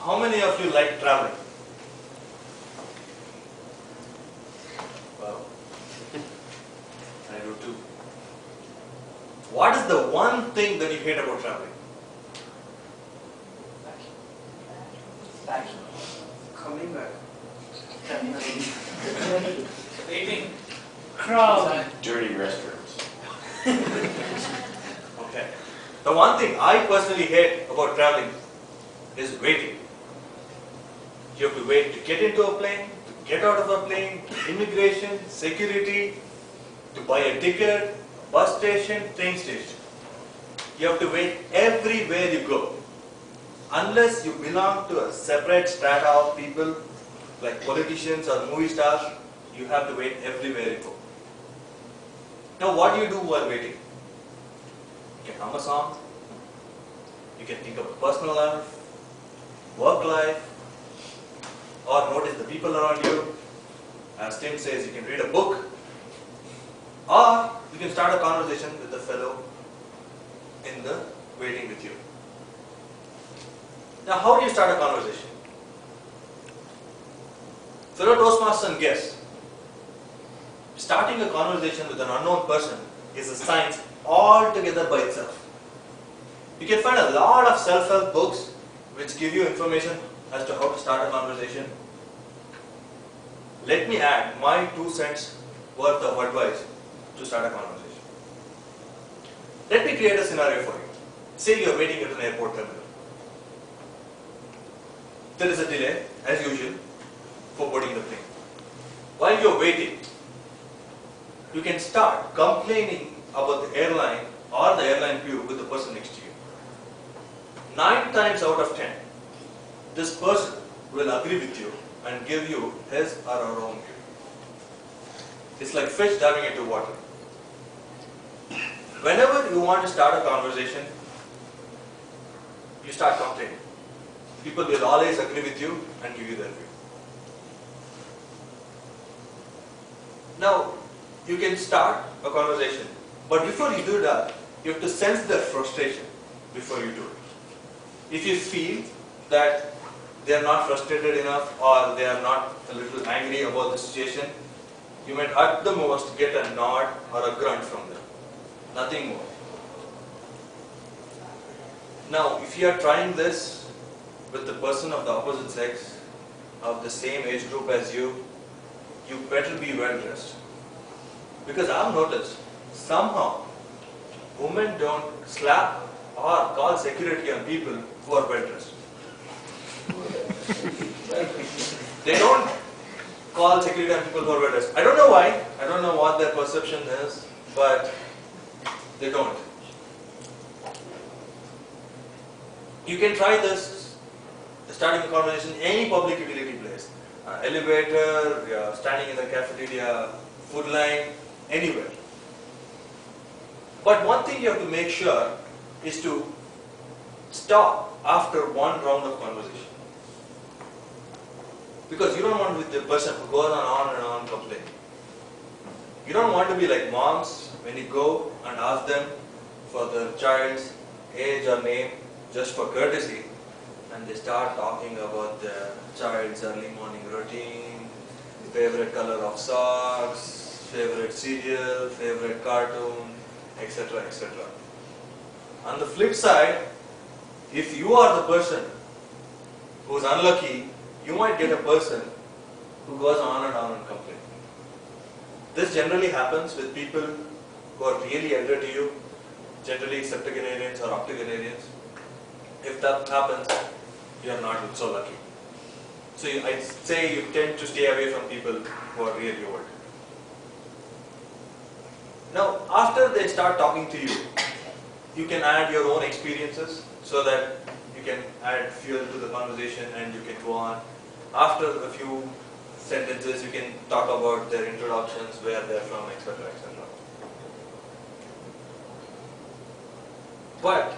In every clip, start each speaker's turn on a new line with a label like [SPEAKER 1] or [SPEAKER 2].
[SPEAKER 1] how many of you like traveling? Wow. I do too. What is the one thing that you hate about traveling?
[SPEAKER 2] Coming back.
[SPEAKER 3] Waiting.
[SPEAKER 2] Crowd.
[SPEAKER 4] Dirty restrooms.
[SPEAKER 1] Okay. The one thing I personally hate about traveling is waiting. You have to wait to get into a plane, to get out of a plane, immigration, security, to buy a ticket, bus station, train station. You have to wait everywhere you go. Unless you belong to a separate strata of people, like politicians or movie stars, you have to wait everywhere you go. Now what do you do while waiting? You can hum a song, you can think of personal life, work life, or notice the people around you. As Tim says, you can read a book, or you can start a conversation with a fellow in the waiting with you. Now how do you start a conversation? Fellow Toastmasters and guests, starting a conversation with an unknown person is a science altogether by itself. You can find a lot of self-help books which give you information as to how to start a conversation. Let me add my 2 cents worth of advice to start a conversation. Let me create a scenario for you. Say you are waiting at an airport terminal. There is a delay, as usual, for boarding the plane. While you are waiting, you can start complaining about the airline or the airline crew with the person next to you. 9 times out of 10, this person will agree with you and give you his or her own view. It's like fish diving into water. Whenever you want to start a conversation, you start complaining. People will always agree with you and give you their view. Now, you can start a conversation, but before you do that, you have to sense their frustration before you do it. If you feel that they are not frustrated enough or they are not a little angry about the situation, you might at the most get a nod or a grunt from them. Nothing more. Now, if you are trying this with the person of the opposite sex, of the same age group as you, you better be well dressed. Because I've noticed, somehow, women don't slap or call security on people who are well dressed. They don't call security on people who are well dressed. I don't know why, I don't know what their perception is, but they don't. You can try this, starting a conversation in any public utility place. Elevator, standing in the cafeteria, food line, anywhere. But one thing you have to make sure is to stop after one round of conversation. Because you don't want to be the person who goes on and on complaining. You don't want to be like moms when you go and ask them for the child's age or name just for courtesy, and they start talking about the child's early morning routine, favorite color of socks, favorite cereal, favorite cartoon, etc., etc. On the flip side, if you are the person who is unlucky, you might get a person who goes on and complaining. This generally happens with people who are really elder to you, generally septuagenarians or octogenarians. If that happens, you are not so lucky. So I'd say you tend to stay away from people who are really old. Now, after they start talking to you, you can add your own experiences so that you can add fuel to the conversation and you can go on. After a few sentences, you can talk about their introductions, where they're from, etc., etc. But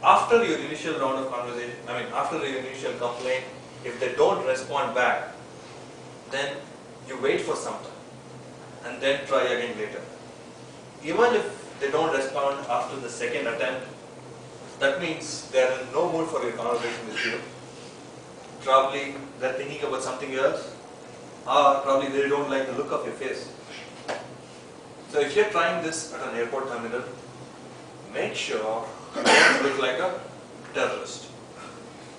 [SPEAKER 1] after your initial round of conversation, after your initial complaint, if they don't respond back, then you wait for some time and then try again later. Even if they don't respond after the second attempt, that means they are in no mood for your conversation with you. probably they're thinking about something else, or probably they don't like the look of your face. So if you're trying this at an airport terminal, make sure you don't look like a terrorist.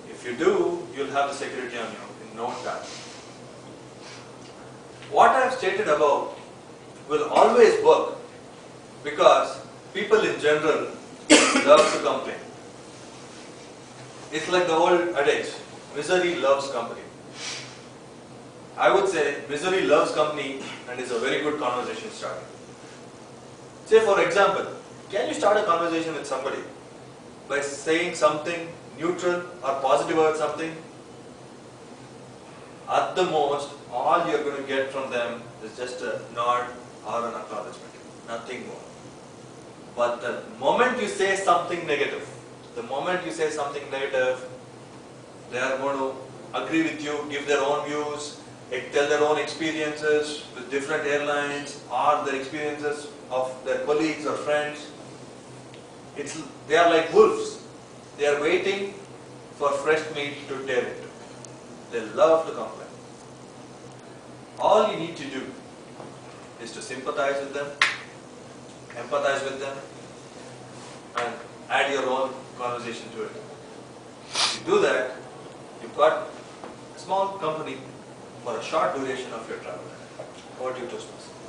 [SPEAKER 1] If you do, you'll have the security on you in no time. What I have stated above will always work because people in general love to complain. It's like the old adage, misery loves company. I would say misery loves company and is a very good conversation starter. Say for example, can you start a conversation with somebody by saying something neutral or positive about something? At the most, all you're going to get from them is just a nod or an acknowledgement, nothing more. But the moment you say something negative, they are going to agree with you, give their own views, tell their own experiences with different airlines or their experiences of their colleagues or friends. They are like wolves. They are waiting for fresh meat to tear into. They love to complain. All you need to do is to sympathize with them, empathize with them, and add your own conversation to it. If you do that, you've got a small company for a short duration of your travel. Over to you, Toastmasters.